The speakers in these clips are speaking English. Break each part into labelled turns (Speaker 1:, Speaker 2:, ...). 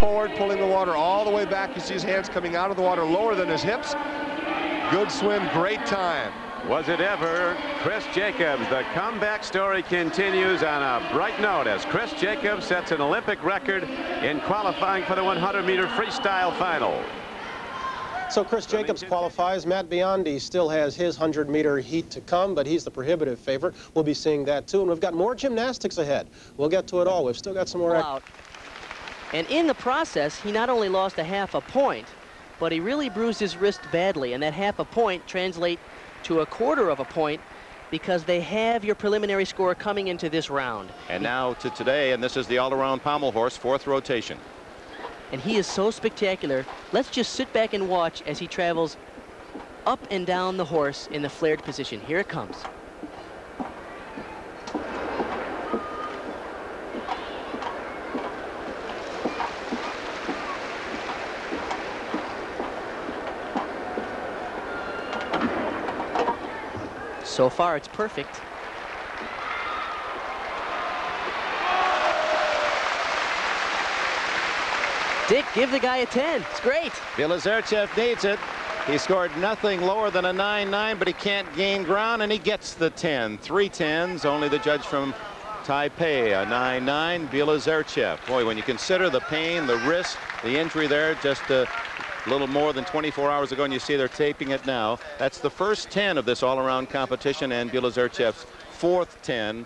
Speaker 1: Forward, pulling the water all the way back. You see his hands coming out of the water lower than his hips. Good swim, great time.
Speaker 2: Was it ever? Chris Jacobs, the comeback story continues on a bright note as Chris Jacobs sets an Olympic record in qualifying for the 100-meter freestyle final.
Speaker 3: So Chris Jacobs qualifies. Matt Biondi still has his 100-meter heat to come, but he's the prohibitive favorite. We'll be seeing that too, and we've got more gymnastics ahead. We'll get to it all. We've still got some more.
Speaker 4: Out. And in the process, he not only lost a half a point, but he really bruised his wrist badly, and that half a point translates to a quarter of a point because they have your preliminary score coming into this round.
Speaker 5: And now to today, and this is the all-around pommel horse, 4th rotation.
Speaker 4: And he is so spectacular. Let's just sit back and watch as he travels up and down the horse in the flared position. Here it comes. So far, it's perfect. Dick, give the guy a 10. It's great.
Speaker 5: Bilazerchev needs it. He scored nothing lower than a 9-9, but he can't gain ground, and he gets the 10. 3 10s, only the judge from Taipei, a 9-9, Bilazerchev. Boy, when you consider the pain, the wrist, the injury there, just a little more than 24 hours ago, and you see they're taping it now. That's the first 10 of this all-around competition, and Bilazerchev's 4th 10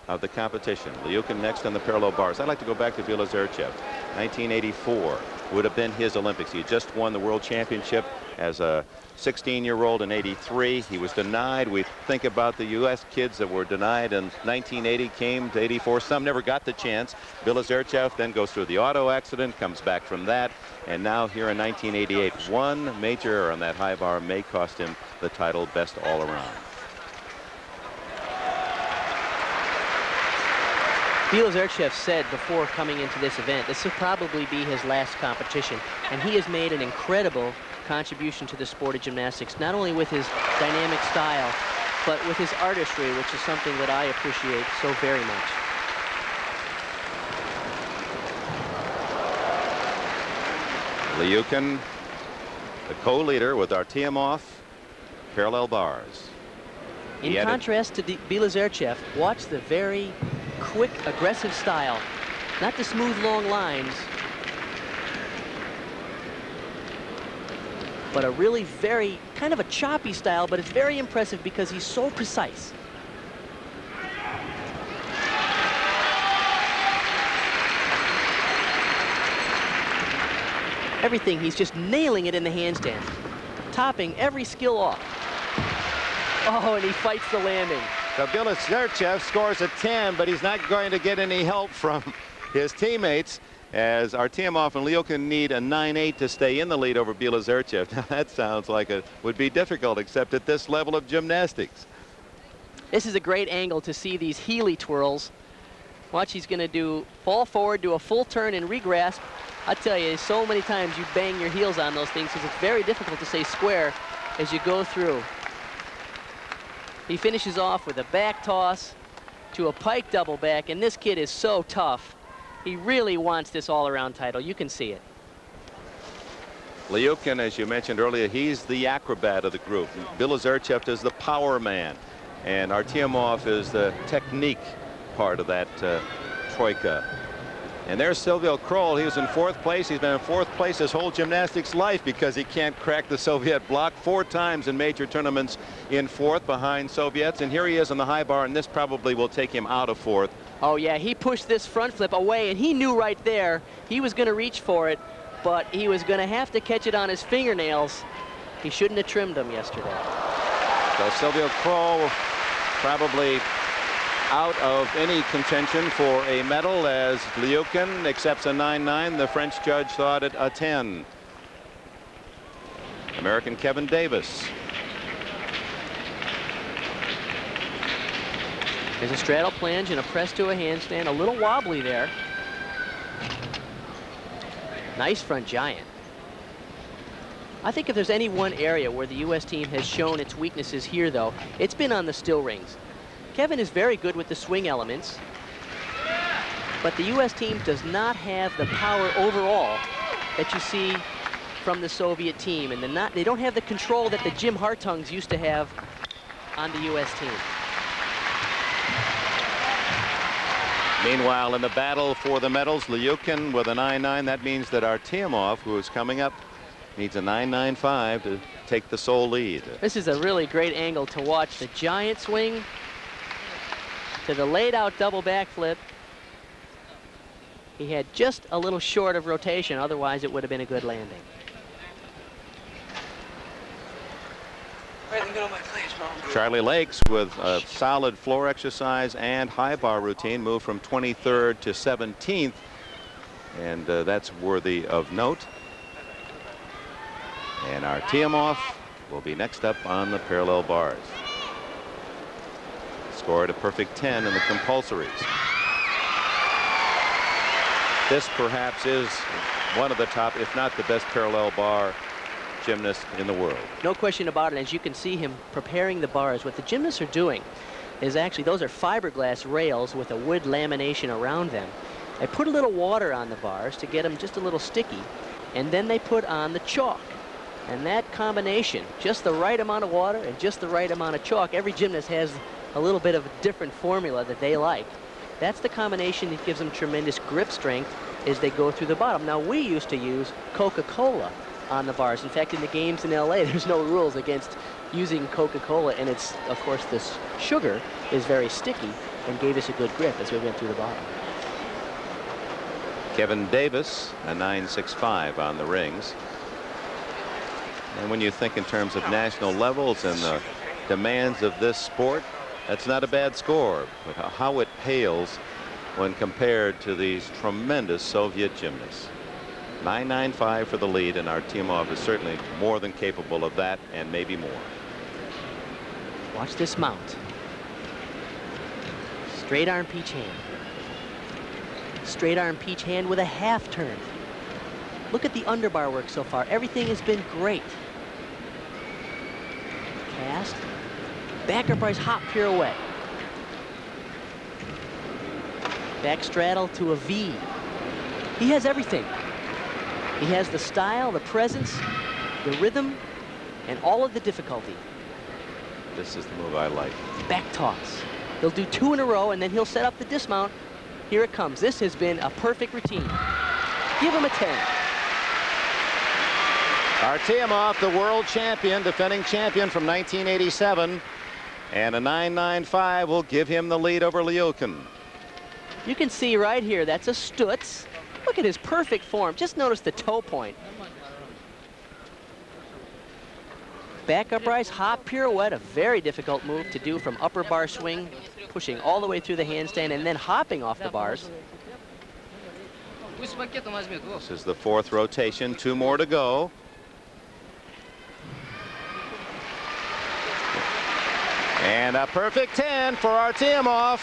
Speaker 5: of the competition. Liukin next on the parallel bars. I'd like to go back to Bilazerchev. 1984 would have been his Olympics. He had just won the World Championship as a 16-year-old in '83. He was denied. We think about the U.S. kids that were denied in 1980, came to '84. Some never got the chance. Bilazerchev then goes through the auto accident, comes back from that, and now here in 1988, one major error on that high bar may cost him the title best all around.
Speaker 4: Bilazerchev said before coming into this event, this will probably be his last competition, and he has made an incredible contribution to the sport of gymnastics, not only with his dynamic style, but with his artistry, which is something that I appreciate so very much.
Speaker 5: Liukin, the co-leader with Artyomov, parallel bars.
Speaker 4: In contrast to Bilazerchev, watch the very quick, aggressive style, not the smooth, long lines, but a really very kind of a choppy style, but it's very impressive because he's so precise. Everything, he's just nailing it in the handstand, topping every skill off. Oh, and he fights the landing.
Speaker 5: So Bilazerchev scores a 10, but he's not going to get any help from his teammates, as Artyomov and Liukin need a 9-8 to stay in the lead over Bilazerchev. Now that sounds like it would be difficult, except at this level of gymnastics.
Speaker 4: This is a great angle to see these Healy twirls. Watch, he's going to fall forward, do a full turn and regrasp. I tell you, so many times you bang your heels on those things because it's very difficult to stay square as you go through. He finishes off with a back toss to a pike double back, and this kid is so tough. He really wants this all-around title. You can see it.
Speaker 5: Liukin, as you mentioned earlier, he's the acrobat of the group. Bilazerchev is the power man, and Artyomov is the technique part of that troika. And there's Silvio Kroll. He was in 4th place. He's been in 4th place his whole gymnastics life because he can't crack the Soviet block. 4 times in major tournaments in 4th behind Soviets. And here he is on the high bar, and this probably will take him out of 4th.
Speaker 4: Oh, yeah, he pushed this front flip away, and he knew right there he was going to reach for it, but he was going to have to catch it on his fingernails. He shouldn't have trimmed them yesterday.
Speaker 5: So Silvio Kroll probably out of any contention for a medal as Liukin accepts a 9-9. The French judge thought it a 10. American Kevin Davis.
Speaker 4: There's a straddle plunge and a press to a handstand, a little wobbly there. Nice front giant. I think if there's any one area where the U.S. team has shown its weaknesses here, though, it's been on the still rings. Kevin is very good with the swing elements. But the U.S. team does not have the power overall that you see from the Soviet team, and they don't have the control that the Jim Hartungs used to have on the U.S. team.
Speaker 5: Meanwhile, in the battle for the medals, Lyukin with a 9.9. That means that Artyomov, who is coming up, needs a 9.95 to take the sole lead.
Speaker 4: This is a really great angle to watch the giant swing to the laid out double backflip. He had just a little short of rotation, otherwise it would have been a good landing.
Speaker 5: Charlie Lakes with a solid floor exercise and high bar routine, moved from 23rd to 17th, and that's worthy of note. And Artyomov will be next up on the parallel bars. Scored a perfect 10 in the compulsories. This perhaps is one of the top, if not the best, parallel bar gymnast in the world.
Speaker 4: No question about it. As you can see him preparing the bars, what the gymnasts are doing is actually, those are fiberglass rails with a wood lamination around them. They put a little water on the bars to get them just a little sticky, and then they put on the chalk. And that combination, just the right amount of water and just the right amount of chalk, every gymnast has a little bit of a different formula that they like. That's the combination that gives them tremendous grip strength as they go through the bottom. Now, we used to use Coca-Cola on the bars. In fact, in the games in LA, there's no rules against using Coca-Cola, and it's, of course, this sugar is very sticky and gave us a good grip as we went through the bottom.
Speaker 5: Kevin Davis, a 9.65 on the rings. And when you think in terms of national levels and the demands of this sport, that's not a bad score, but how it pales when compared to these tremendous Soviet gymnasts. 9.95 for the lead, and Artyomov is certainly more than capable of that and maybe more.
Speaker 4: Watch this mount. Straight arm peach hand. Straight arm peach hand with a half turn. Look at the underbar work so far. Everything has been great. Cast. Back upright hop pirouette. Back straddle to a V. He has everything. He has the style, the presence, the rhythm, and all of the difficulty.
Speaker 5: This is the move I like.
Speaker 4: Back toss. He'll do 2 in a row, and then he'll set up the dismount. Here it comes. This has been a perfect routine. Give him a 10.
Speaker 5: Artyomov, the world champion, defending champion from 1987, and a 9.95 will give him the lead over Lyukin.
Speaker 4: You can see right here, that's a Stutz. Look at his perfect form. Just notice the toe point. Back upright hop pirouette, a very difficult move to do from upper bar swing, pushing all the way through the handstand and then hopping off the bars.
Speaker 5: This is the 4th rotation, 2 more to go. And a perfect 10 for Artyomov,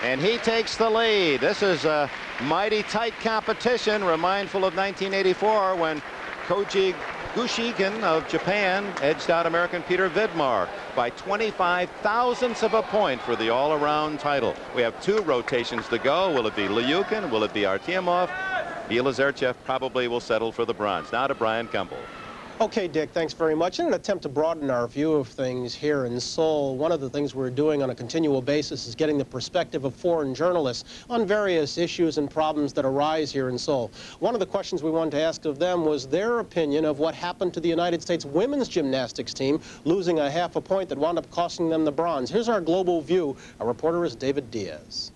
Speaker 5: and he takes the lead. This is a mighty tight competition, remindful of 1984 when Koji Gushiken of Japan edged out American Peter Vidmar by 25 thousandths of a point for the all-around title. We have 2 rotations to go. Will it be Lyukin? Will it be Artyomov? Bielizerchev probably will settle for the bronze. Now to Brian Gumbel.
Speaker 3: Okay, Dick, thanks very much. In an attempt to broaden our view of things here in Seoul, one of the things we're doing on a continual basis is getting the perspective of foreign journalists on various issues and problems that arise here in Seoul. One of the questions we wanted to ask of them was their opinion of what happened to the United States women's gymnastics team, losing a half a point that wound up costing them the bronze. Here's our global view. Our reporter is David Diaz.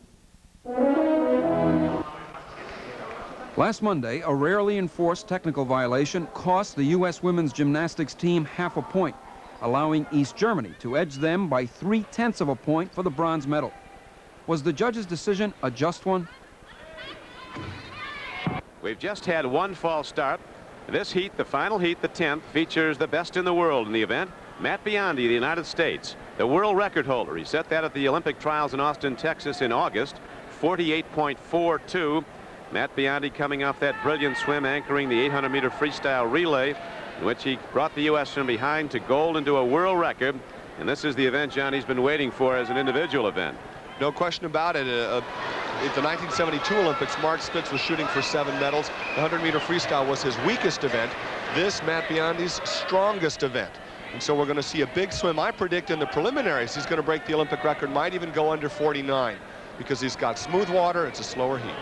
Speaker 6: Last Monday, a rarely enforced technical violation cost the U.S. women's gymnastics team half a point, allowing East Germany to edge them by 0.3 of a point for the bronze medal. Was the judge's decision a just one?
Speaker 2: We've just had 1 false start. This heat, the final heat, the 10th, features the best in the world in the event. Matt Biondi, the United States, the world record holder. He set that at the Olympic trials in Austin, Texas in August, 48.42. Matt Biondi coming off that brilliant swim anchoring the 800-meter freestyle relay, in which he brought the U.S. from behind to gold into a world record. And this is the event Johnny's been waiting for as an individual event.
Speaker 1: No question about it. at the 1972 Olympics, Mark Spitz was shooting for 7 medals. The 100-meter freestyle was his weakest event. This, Matt Biondi's strongest event. And so we're going to see a big swim. I predict in the preliminaries he's going to break the Olympic record, might even go under 49, because he's got smooth water. It's a slower heat.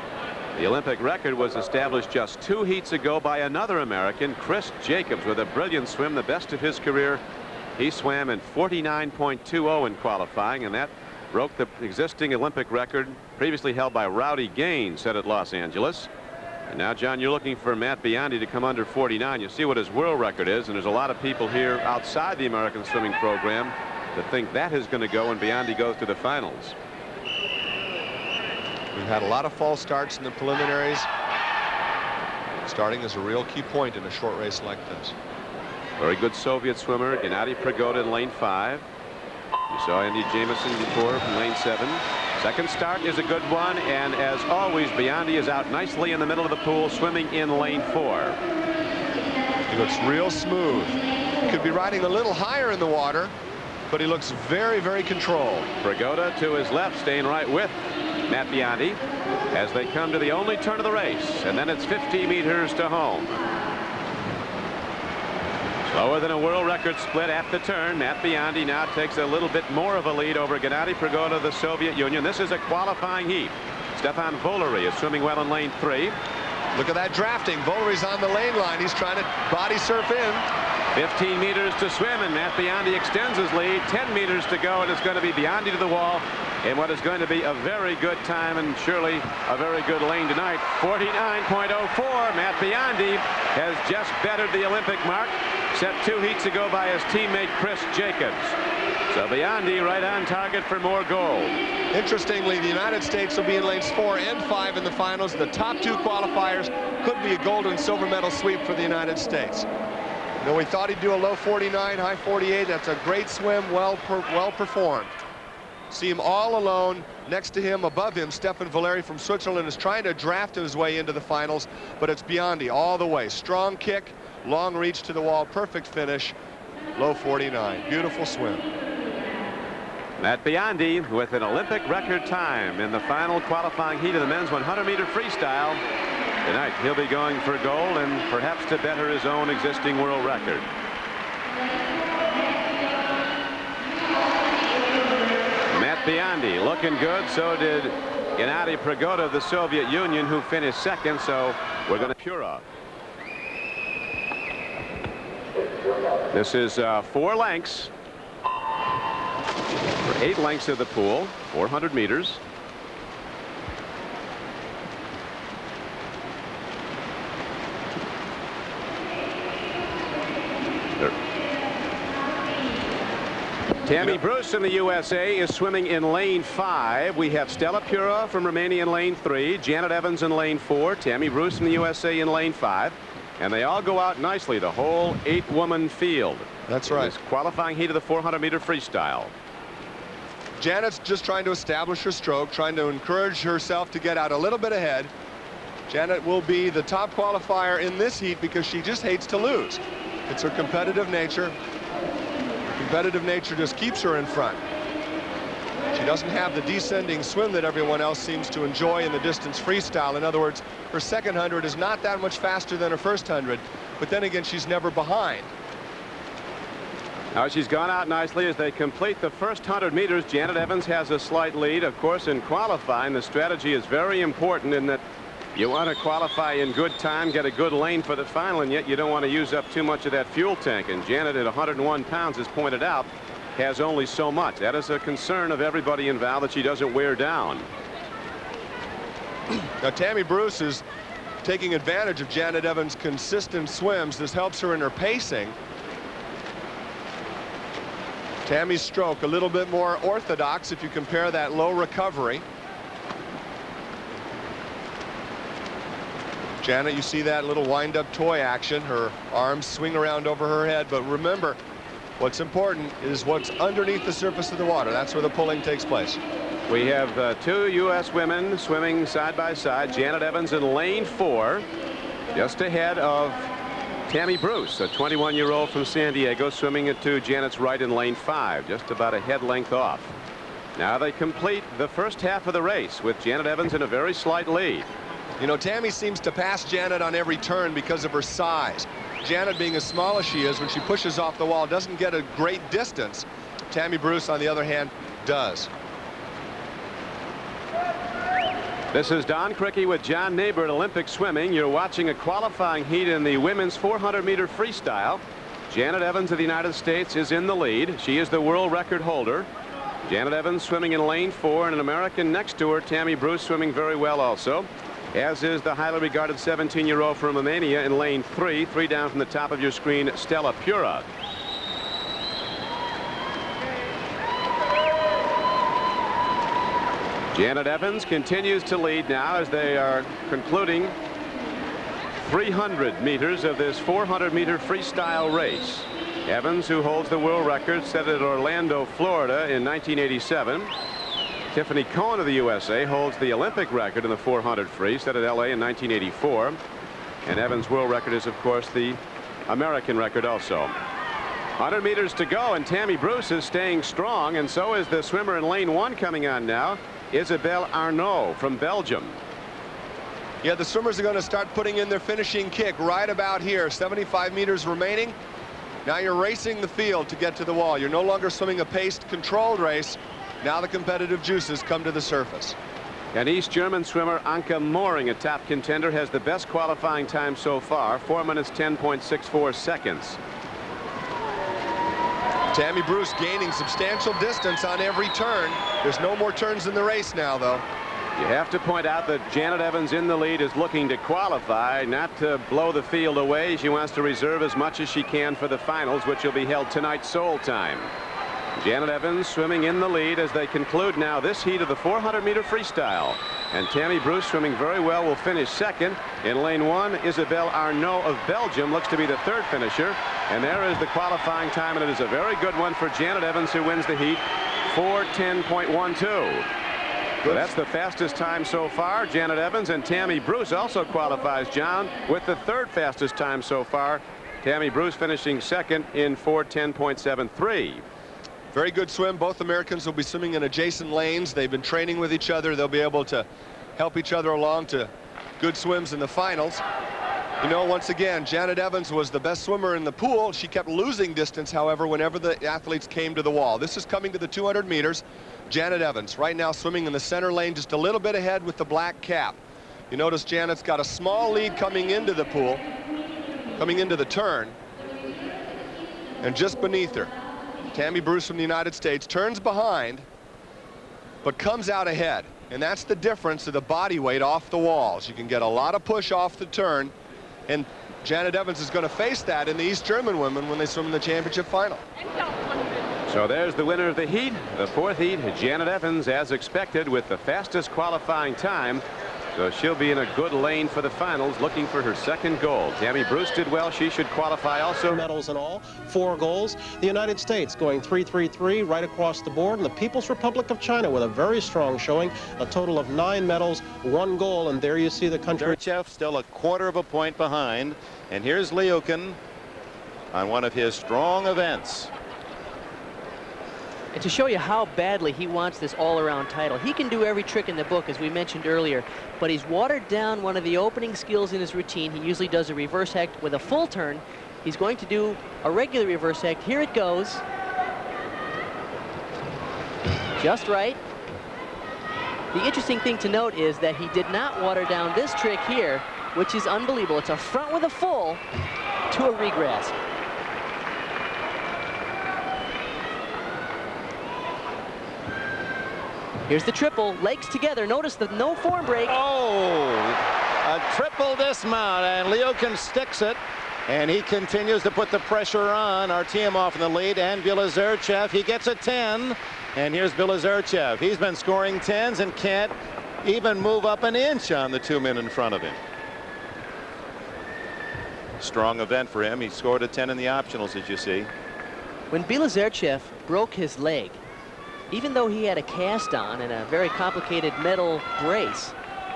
Speaker 2: The Olympic record was established just 2 heats ago by another American, Chris Jacobs, with a brilliant swim, the best of his career. He swam in 49.20 in qualifying, and that broke the existing Olympic record previously held by Rowdy Gaines set at Los Angeles. And now, John, you're looking for Matt Biondi to come under 49. You see what his world record is, and there's a lot of people here outside the American swimming program that think that is going to go when Biondi goes to the finals.
Speaker 1: We've had a lot of false starts in the preliminaries. Starting is a real key point in a short race like this.
Speaker 2: Very good Soviet swimmer, Gennady Prigoda in lane 5. You saw Andy Jamison before from lane 7. Second start is a good one, and as always, Biondi is out nicely in the middle of the pool, swimming in lane 4.
Speaker 1: He looks real smooth. He could be riding a little higher in the water, but he looks very, very controlled.
Speaker 2: Prigoda to his left, staying right with Matt Biondi as they come to the only turn of the race, and then it's 50 meters to home. Slower than a world record split at the turn. Matt Biondi now takes a little bit more of a lead over Gennady Prigoda of the Soviet Union. This is a qualifying heat. Stefan Volery is swimming well in lane 3.
Speaker 1: Look at that drafting. Volery's on the lane line. He's trying to body surf in.
Speaker 2: 15 meters to swim, and Matt Biondi extends his lead. 10 meters to go, and it's going to be Biondi to the wall in what is going to be a very good time and surely a very good lane tonight. 49.04. Matt Biondi has just bettered the Olympic mark, set 2 heats ago by his teammate Chris Jacobs. So Biondi right on target for more gold.
Speaker 1: Interestingly, the United States will be in lanes 4 and 5 in the finals. The top 2 qualifiers could be a gold and silver medal sweep for the United States. You know, we thought he'd do a low 49, high 48. That's a great swim, well performed. See him all alone. Next to him, above him, Stefan Volery from Switzerland is trying to draft his way into the finals, but it's Biondi all the way. Strong kick, long reach to the wall, perfect finish, low 49. Beautiful swim.
Speaker 2: Matt Biondi with an Olympic record time in the final qualifying heat of the men's 100-meter freestyle. Tonight, he'll be going for gold and perhaps to better his own existing world record. Matt Biondi looking good. So did Gennady Prigoda of the Soviet Union, who finished second. So we're going to Pura. This is 4 lengths. For 8 lengths of the pool, 400 meters. Tammy Bruce from the USA is swimming in lane 5. We have Stella Pura from Romania in lane 3, Janet Evans in lane 4, Tammy Bruce from the USA in lane 5. And they all go out nicely, the whole 8-woman field.
Speaker 1: That's right.
Speaker 2: This qualifying heat of the 400-meter freestyle.
Speaker 1: Janet's just trying to establish her stroke, trying to encourage herself to get out a little bit ahead. Janet will be the top qualifier in this heat because she just hates to lose. It's her competitive nature. Competitive nature just keeps her in front. She doesn't have the descending swim that everyone else seems to enjoy in the distance freestyle. In other words, her second 100 is not that much faster than her first 100, but then again, she's never behind.
Speaker 2: Now she's gone out nicely as they complete the first 100 meters. Janet Evans has a slight lead. Of course, in qualifying, the strategy is very important in that you want to qualify in good time, get a good lane for the final, and yet you don't want to use up too much of that fuel tank. And Janet, at 101 pounds, as pointed out, has only so much. That is a concern of everybody involved, that she doesn't wear down.
Speaker 1: Now, Tammy Bruce is taking advantage of Janet Evans' consistent swims. This helps her in her pacing. Tammy's stroke a little bit more orthodox if you compare that low recovery. Janet, you see that little wind-up toy action. Her arms swing around over her head, but remember, what's important is what's underneath the surface of the water. That's where the pulling takes place.
Speaker 2: We have 2 U.S. women swimming side by side. Janet Evans in lane 4, just ahead of Tammy Bruce, a 21-year-old from San Diego, swimming it to Janet's right in lane 5, just about a head length off. Now they complete the first half of the race with Janet Evans in a very slight lead.
Speaker 1: You know, Tammy seems to pass Janet on every turn because of her size. Janet, being as small as she is, when she pushes off the wall, doesn't get a great distance. Tammy Bruce, on the other hand, does.
Speaker 2: This is Don Criqui with John Neighbor at Olympic Swimming. You're watching a qualifying heat in the women's 400-meter freestyle. Janet Evans of the United States is in the lead. She is the world record holder. Janet Evans swimming in lane 4, and an American next to her, Tammy Bruce, swimming very well also, as is the highly regarded 17-year-old from Romania in lane 3. 3 down from the top of your screen, Stella Pura. Janet Evans continues to lead now as they are concluding 300 meters of this 400-meter freestyle race. Evans, who holds the world record, set at Orlando, Florida in 1987. Tiffany Cohen of the USA holds the Olympic record in the 400 free, set at LA in 1984. And Evans' world record is, of course, the American record also. 100 meters to go, and Tammy Bruce is staying strong, and so is the swimmer in lane 1 coming on now, Isabelle Arnaud from Belgium.
Speaker 1: Yeah, the swimmers are going to start putting in their finishing kick right about here. 75 meters remaining. Now you're racing the field to get to the wall. You're no longer swimming a paced, controlled race. Now the competitive juices come to the surface.
Speaker 2: An East German swimmer, Anke Moring, a top contender, has the best qualifying time so far, 4 minutes 10.64 seconds.
Speaker 1: Tammy Bruce gaining substantial distance on every turn. There's no more turns in the race now, though.
Speaker 2: You have to point out that Janet Evans in the lead is looking to qualify, not to blow the field away. She wants to reserve as much as she can for the finals, which will be held tonight, Seoul time. Janet Evans swimming in the lead as they conclude now this heat of the 400-meter freestyle. And Tammy Bruce, swimming very well, will finish second. In lane 1, Isabelle Arnaud of Belgium looks to be the third finisher. And there is the qualifying time, and it is a very good one for Janet Evans, who wins the heat, 4:10.12. So that's the fastest time so far. Janet Evans, and Tammy Bruce also qualifies, John, with the third fastest time so far. Tammy Bruce finishing second in 4:10.73.
Speaker 1: Very good swim. Both Americans will be swimming in adjacent lanes. They've been training with each other. They'll be able to help each other along to good swims in the finals. You know, once again, Janet Evans was the best swimmer in the pool. She kept losing distance, however, whenever the athletes came to the wall. This is coming to the 200 meters. Janet Evans right now swimming in the center lane, just a little bit ahead with the black cap. You notice Janet's got a small lead coming into the pool, coming into the turn, and just beneath her, Tammy Bruce from the United States turns behind, but comes out ahead. And that's the difference of the body weight off the walls. You can get a lot of push off the turn, and Janet Evans is going to face that in the East German women when they swim in the championship final.
Speaker 2: So there's the winner of the heat, the fourth heat, Janet Evans, as expected, with the fastest qualifying time. So she'll be in a good lane for the finals, looking for her second gold. Tammy Bruce did well. She should qualify also.
Speaker 3: Medals in all, 4 goals. The United States going 3-3-3 right across the board, and the People's Republic of China with a very strong showing, a total of 9 medals, 1 goal, and there you see the country.
Speaker 5: Zerchev still a quarter of a point behind, and here's Liukin on one of his strong events.
Speaker 4: And to show you how badly he wants this all-around title, he can do every trick in the book, as we mentioned earlier, but he's watered down one of the opening skills in his routine. He usually does a reverse act with a full turn. He's going to do a regular reverse act. Here it goes. Just right. The interesting thing to note is that he did not water down this trick here, which is unbelievable. It's a front with a full to a regrasp. Here's the triple, legs together. Notice the no form break.
Speaker 5: Oh, a triple dismount, and Liukin sticks it, and he continues to put the pressure on Artyomov in the lead, and Zerchev. He gets a 10, and here's Zerchev. He's been scoring 10s and can't even move up an inch on the 2 men in front of him. Strong event for him. He scored a 10 in the optionals, as you see.
Speaker 4: When Zerchev broke his leg, even though he had a cast on and a very complicated metal brace,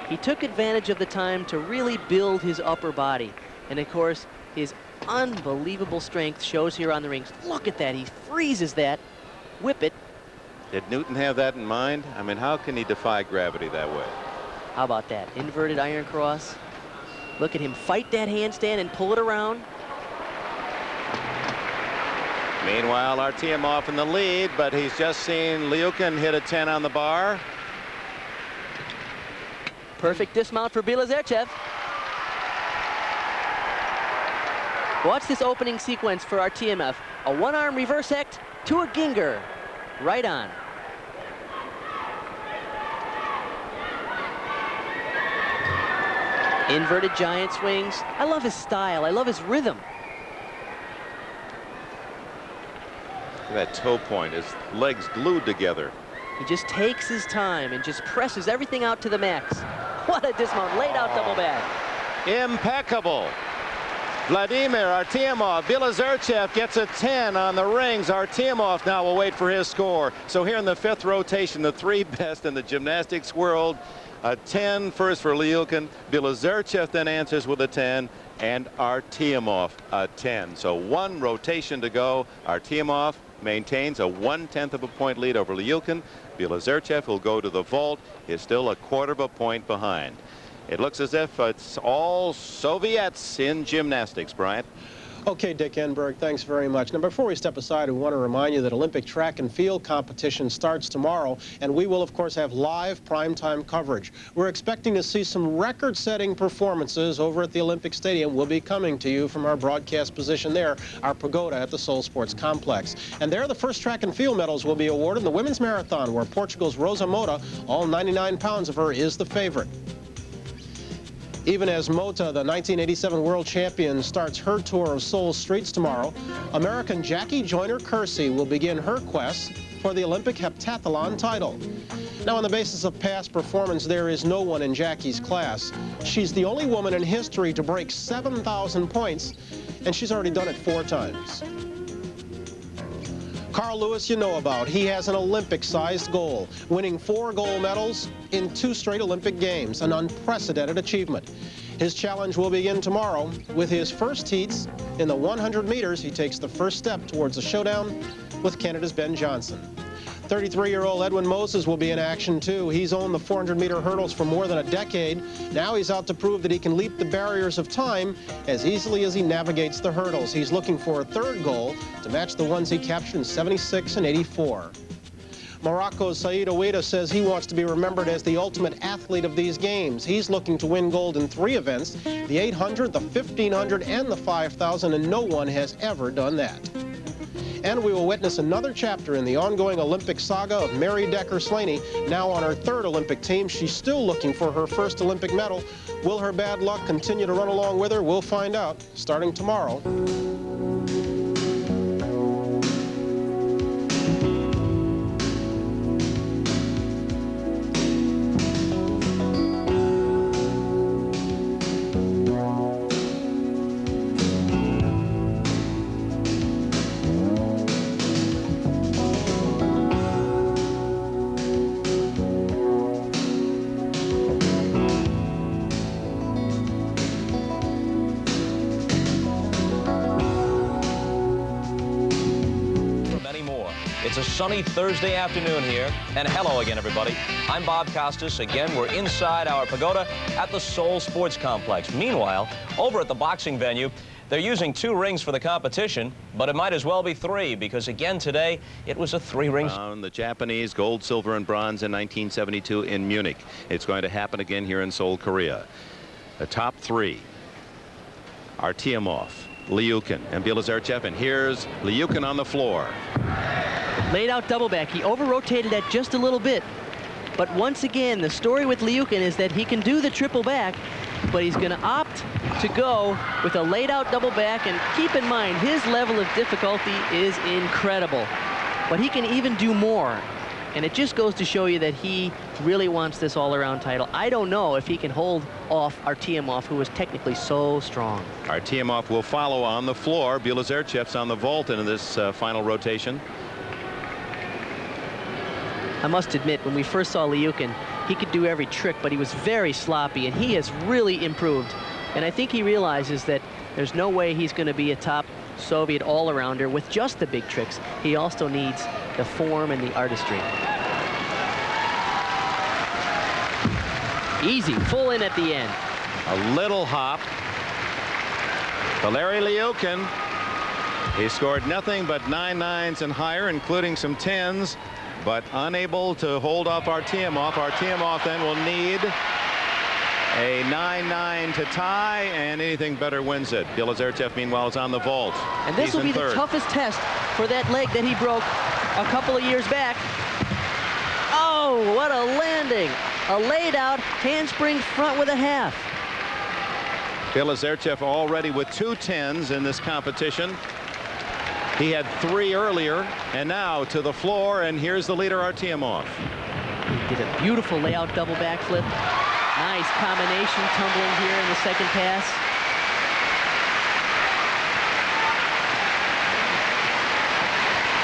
Speaker 4: he took advantage of the time to really build his upper body. And of course, his unbelievable strength shows here on the rings. Look at that, he freezes that, whip it,
Speaker 5: Did Newton have that in mind? I mean, how can he defy gravity that way?
Speaker 4: How about that? Inverted iron cross. Look at him fight that handstand and pull it around.
Speaker 5: Meanwhile, Artyomov in the lead, but he's just seen Liukin hit a 10 on the bar.
Speaker 4: Perfect dismount for Bielizerchev. Watch this opening sequence for Artyomov. A one-arm reverse hect to a Ginger. Right on. Inverted giant swings. I love his style. I love his rhythm.
Speaker 5: Look at that toe point, his legs glued together.
Speaker 4: He just takes his time and just presses everything out to the max. What a dismount. Laid out double back.
Speaker 5: Impeccable. Vladimir Artyomov, Bielizerchev gets a 10 on the rings. Artyomov now will wait for his score. So here in the 5th rotation, the 3 best in the gymnastics world. A 10 first for Liukin. Bielizerchev then answers with a 10, and Artyomov a 10. So 1 rotation to go. Artyomov maintains a 1/10 of a point lead over Liukin. Bielizerchev will go to the vault. Is still a 1/4 of a point behind. It looks as if it's all Soviets in gymnastics, Bryant.
Speaker 3: Okay, Dick Enberg, thanks very much. Now, before we step aside, we want to remind you that Olympic track and field competition starts tomorrow, and we will, of course, have live primetime coverage. We're expecting to see some record-setting performances over at the Olympic Stadium. We'll be coming to you from our broadcast position there, our pagoda at the Seoul Sports Complex. And there, the first track and field medals will be awarded in the women's marathon, where Portugal's Rosa Mota, all 99 pounds of her, is the favorite. Even as Mota, the 1987 world champion, starts her tour of Seoul streets tomorrow, American Jackie Joyner-Kersee will begin her quest for the Olympic heptathlon title. Now, on the basis of past performance, there is no one in Jackie's class. She's the only woman in history to break 7,000 points, and she's already done it 4 times. Carl Lewis, you know about. He has an Olympic-sized goal, winning 4 gold medals in 2 straight Olympic Games, an unprecedented achievement. His challenge will begin tomorrow with his first heats in the 100 meters. He takes the first step towards a showdown with Canada's Ben Johnson. 33-year-old Edwin Moses will be in action, too. He's owned the 400-meter hurdles for more than a decade. Now he's out to prove that he can leap the barriers of time as easily as he navigates the hurdles. He's looking for a 3rd goal to match the ones he captured in 76 and 84. Morocco's Saeed Ouida says he wants to be remembered as the ultimate athlete of these games. He's looking to win gold in 3 events, the 800, the 1500, and the 5,000, and no one has ever done that. And we will witness another chapter in the ongoing Olympic saga of Mary Decker-Slaney. Now on her 3rd Olympic team, she's still looking for her first Olympic medal. Will her bad luck continue to run along with her? We'll find out starting tomorrow.
Speaker 7: It's a sunny Thursday afternoon here, and hello again, everybody. I'm Bob Costas. Again, we're inside our pagoda at the Seoul Sports Complex. Meanwhile, over at the boxing venue, they're using 2 rings for the competition, but it might as well be 3, because again today, it was a 3-ring.
Speaker 5: The Japanese gold, silver, and bronze in 1972 in Munich. It's going to happen again here in Seoul, Korea. The top 3, Artyomov, Liukin, and Bielizerchev, and here's Liukin on the floor.
Speaker 4: Laid out double back. He over-rotated that just a little bit. But once again, the story with Liukin is that he can do the triple back, but he's going to opt to go with a laid out double back. And keep in mind, his level of difficulty is incredible. But he can even do more. And it just goes to show you that he really wants this all-around title. I don't know if he can hold off Artyomov, who is technically so strong.
Speaker 5: Artyomov will follow on the floor. Bielizerchev's on the vault in this final rotation.
Speaker 4: I must admit, when we first saw Liukin, he could do every trick, but he was very sloppy, and he has really improved. And I think he realizes that there's no way he's going to be a top Soviet all-arounder with just the big tricks. He also needs the form and the artistry. Easy, full in at the end.
Speaker 5: A little hop. Valeri Lyukin. He scored nothing but 9-9s and higher, including some 10s, but unable to hold off Artyomov. Artyomov then will need a 9-9 to tie, and anything better wins it. Bilozerchev, meanwhile, is on the vault.
Speaker 4: And this will be the toughest test for that leg that he broke a couple of years back. Oh, what a landing. A laid out handspring front with a half.
Speaker 5: Bilozerchev already with 2 10s in this competition. He had 3 earlier, and now to the floor, and here's the leader, Artyomov.
Speaker 4: He did a beautiful layout double backflip. Nice combination tumbling here in the second pass.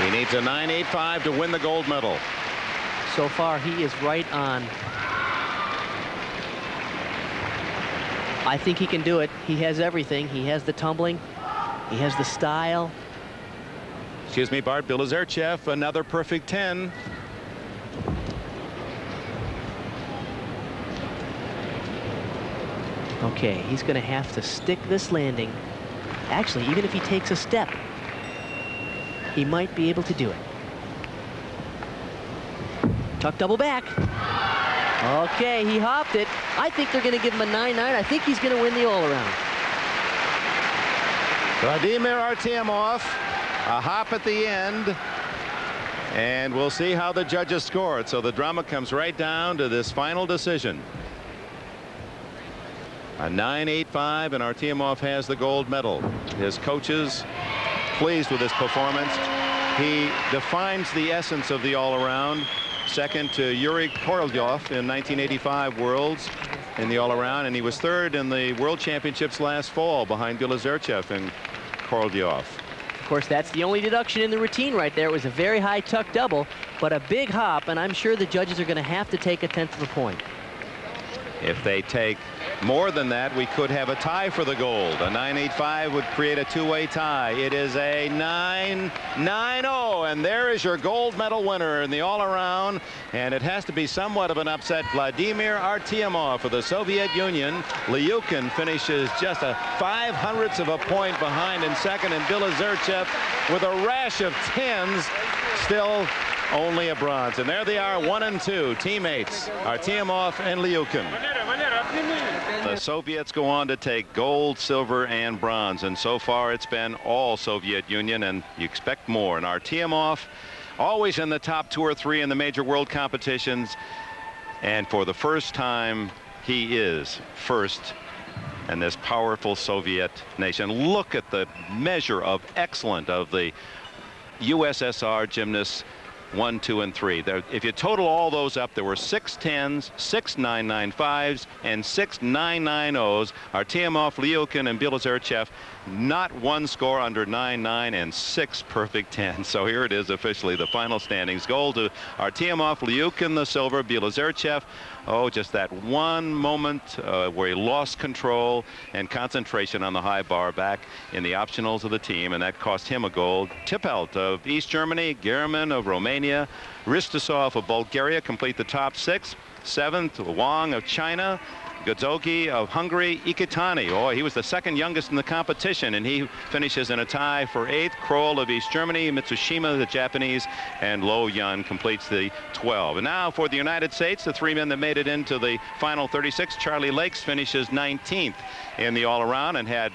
Speaker 5: He needs a 9.85 to win the gold medal.
Speaker 4: So far, he is right on. I think he can do it. He has everything. He has the tumbling. He has the style.
Speaker 5: Excuse me, Bart. Bilozerchev, another perfect 10.
Speaker 4: Okay, he's going to have to stick this landing. Actually, even if he takes a step, he might be able to do it. Tuck double back. Okay, he hopped it. I think they're going to give him a 9-9. I think he's going to win the all-around.
Speaker 5: Vladimir Artyomov, a hop at the end. And we'll see how the judges score it. So the drama comes right down to this final decision. A 9.85, and Artyomov has the gold medal. His coaches pleased with his performance. He defines the essence of the all-around. Second to Yuri Korolyov in 1985 Worlds in the all-around, and he was third in the World Championships last fall behind Bilozerchev and Korolyov.
Speaker 4: Of course, that's the only deduction in the routine right there. It was a very high tuck double, but a big hop, and I'm sure the judges are going to have to take a 1/10 of a point.
Speaker 5: If they take more than that, we could have a tie for the gold. A 9.85 would create a two-way tie. It is a 9.90, and there is your gold medal winner in the all-around. And it has to be somewhat of an upset. Vladimir Artyomov for the Soviet Union. Lyukin finishes just a 0.05 of a point behind in second, and Bilozerchev with a rash of 10s, still only a bronze. And there they are, 1 and 2 teammates, Artyomov and Lyukin. The Soviets go on to take gold, silver, and bronze, and so far it's been all Soviet Union, and you expect more. And Artyomov always in the top 2 or 3 in the major world competitions, and for the first time he is first in this powerful Soviet nation. Look at the measure of excellence of the USSR gymnasts. 1, 2, and 3. There, if you total all those up, there were 6 10s, 6 9.95s, and 6 9.90s. Artyomov, Lyukin, and Bilozerchev, not one score under 9.9 and 6 perfect 10s. So here it is officially, the final standings. Gold to Artyomov, Lyukin the silver, Bilozerchev, oh, just that one moment where he lost control and concentration on the high bar back in the optionals of the team, and that cost him a gold. Tippelt of East Germany, Gehrman of Romania, Ristasov of Bulgaria complete the top 6. 7th, Wang of China, Godzogi of Hungary, Ikitani. Oh, he was the second youngest in the competition, and he finishes in a tie for 8th. Kroll of East Germany, Mitsushima, the Japanese, and Lo Yun completes the 12. And now for the United States, the 3 men that made it into the final 36. Charlie Lakes finishes 19th in the all-around and had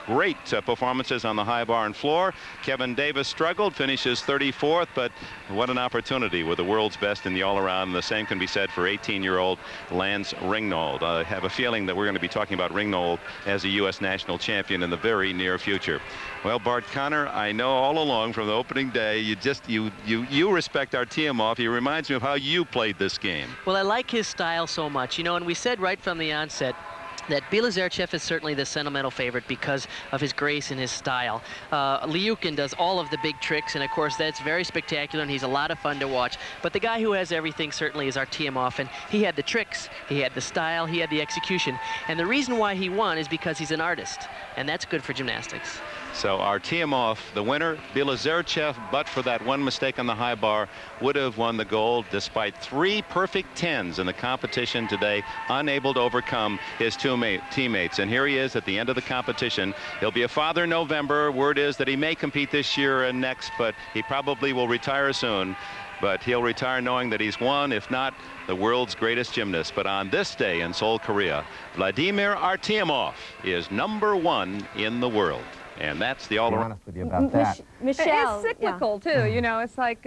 Speaker 5: great performances on the high bar and floor. Kevin Davis struggled, finishes 34th, but what an opportunity with the world's best in the all-around. The same can be said for 18-year-old Lance Ringnold. I have a feeling that we're going to be talking about Ringnold as a U.S. national champion in the very near future. Well, Bart Connor, I know all along from the opening day, you respect Artyomov. He reminds me of how you played this game.
Speaker 4: Well, I like his style so much, you know, and we said right from the onset, that Bielizerchev is certainly the sentimental favorite because of his grace and his style. Liukin does all of the big tricks, and of course that's very spectacular, and he's a lot of fun to watch. But the guy who has everything certainly is Artyomov, and he had the tricks, he had the style, he had the execution. And the reason why he won is because he's an artist, and that's good for gymnastics.
Speaker 5: So Artyomov, the winner. Bielizerchev, but for that one mistake on the high bar, would have won the gold despite 3 perfect 10s in the competition today, unable to overcome his teammates. And here he is at the end of the competition. He'll be a father in November. Word is that he may compete this year and next, but he probably will retire soon. But he'll retire knowing that he's won, if not the world's greatest gymnast. But on this day in Seoul, Korea, Vladimir Artyomov is #1 in the world. And that's the all-around.
Speaker 8: Honest with you about that.
Speaker 9: Michelle, it's cyclical too. You know, it's like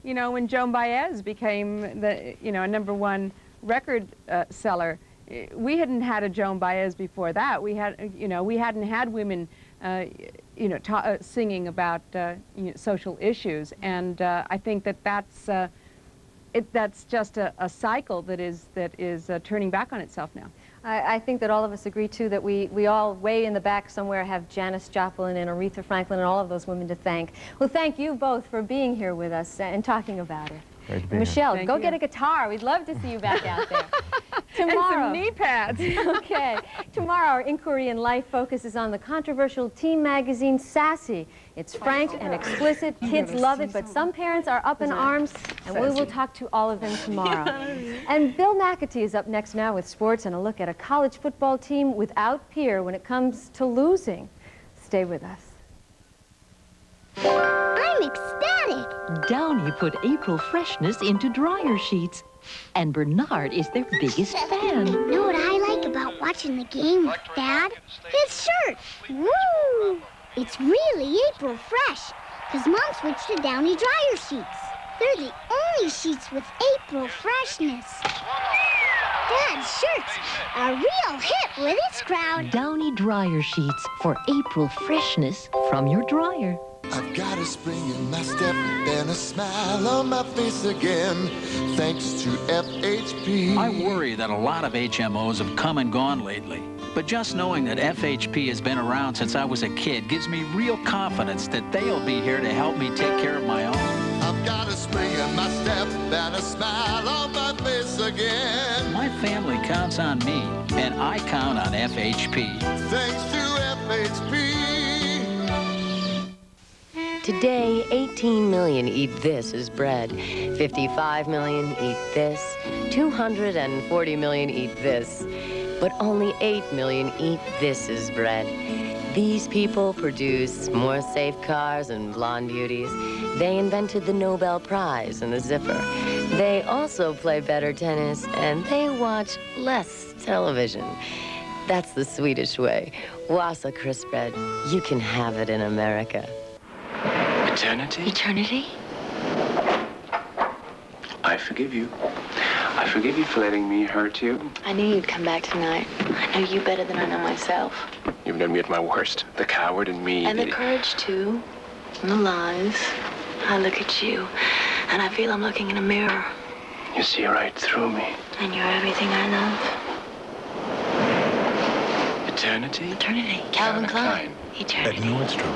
Speaker 9: you know, when Joan Baez became the a #1 record seller. We hadn't had a Joan Baez before that. We had, we hadn't had women, singing about social issues, and I think that that's just a cycle that is turning back on itself now.
Speaker 10: I think that all of us agree, too, that we all way in the back somewhere have Janis Joplin and Aretha Franklin and all of those women to thank. Well, thank you both for being here with us and talking about it.
Speaker 8: Great to be
Speaker 10: Michelle,
Speaker 8: here.
Speaker 10: go get a guitar. We'd love to see you back out there. Tomorrow.
Speaker 9: And some knee pads.
Speaker 10: Okay. Tomorrow, our Inquiry in Life focuses on the controversial teen magazine, Sassy. It's frank and explicit. Kids love it, but some parents are up in arms, and we will talk to all of them tomorrow. And Bill McAtee is up next now with sports and a look at a college football team without peer when it comes to losing. Stay with us.
Speaker 11: I'm ecstatic.
Speaker 12: Downy put April freshness into dryer sheets, and Bernard is their biggest fan.
Speaker 11: You know what I like about watching the game with Dad? His shirt. Woo! It's really April Fresh, because Mom switched to Downy dryer sheets. They're the only sheets with April freshness. Dad's shirts are real hip with its crowd.
Speaker 12: Downy dryer sheets for April freshness from your dryer.
Speaker 13: I've got a spring in my step and a smile on my face again, thanks to FHP.
Speaker 14: I worry that a lot of HMOs have come and gone lately. But just knowing that FHP has been around since I was a kid gives me real confidence that they'll be here to help me take care of my own.
Speaker 13: I've got a spring in my step and a smile on my face again.
Speaker 14: My family counts on me, and I count on FHP.
Speaker 13: Thanks to FHP.
Speaker 15: Today, 18 million eat this as bread. 55 million eat this. 240 million eat this. But only 8 million eat this as bread. These people produce more safe cars and blonde beauties. They invented the Nobel Prize and the zipper. They also play better tennis, and they watch less television. That's the Swedish way. Wassa crisp bread. You can have it in America.
Speaker 16: Eternity?
Speaker 15: Eternity?
Speaker 16: I forgive you. I forgive you for letting me hurt you.
Speaker 17: I knew you'd come back tonight. I know you better than I know myself.
Speaker 16: You've known me at my worst. The coward in me.
Speaker 17: And the courage, too. And the lies. I look at you, and I feel I'm looking in a mirror.
Speaker 16: You see right through me.
Speaker 17: And you're everything I love.
Speaker 16: Eternity?
Speaker 17: Eternity. Calvin Klein. Eternity.
Speaker 16: At Nordstrom.